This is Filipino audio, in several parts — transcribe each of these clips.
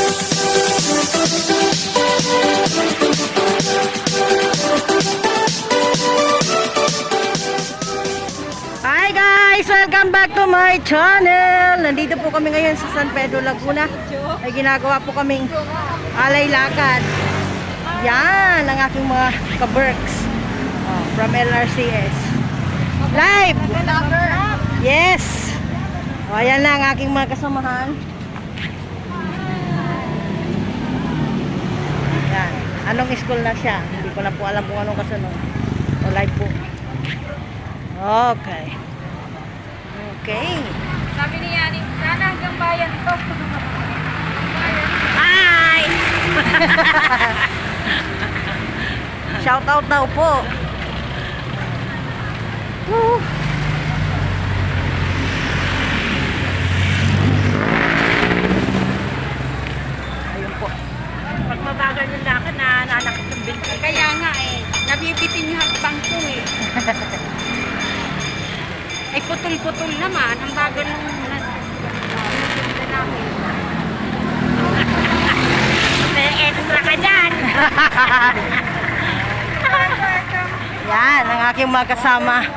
Hi guys! Welcome back to my channel! Nandito po kami ngayon sa San Pedro, Laguna. Ay ginagawa po kaming alay lakad. Yan ang aking mga ka-berks from LRCS. Live! Yes! O, ayan na ang aking mga kasamahan. Yan. Anong school na siya? Hindi ko na po alam kung anong kasunod. O, live po. Okay. Okay. Sabi ni Yani, sana hanggang bayan to. Hi! Shout out daw po. Woo! Ayun po. Pag mabagal yung lakad, nananakit yung binti. Kaya nga nabibitin yung hakbang ko Ay putol-putol naman, ang bagal ng namin. May extra ka dyan. Yan, ang aking mga kasama.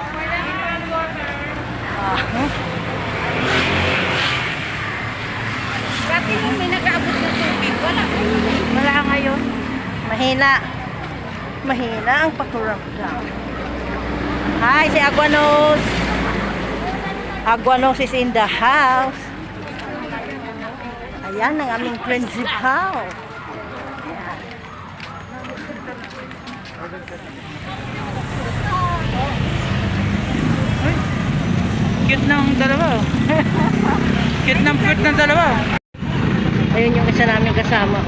Dati nung may nag-aabot ng tubig, wala. Wala ngayon. Mahina. Mahina ang pakuramdam. Hi, si Aguanos. Aguanos is in the house. Ayan ang aming principal. Ayan. Cute ng dalawa. Cute ng dalawa. Ayun yung isa namin kasama.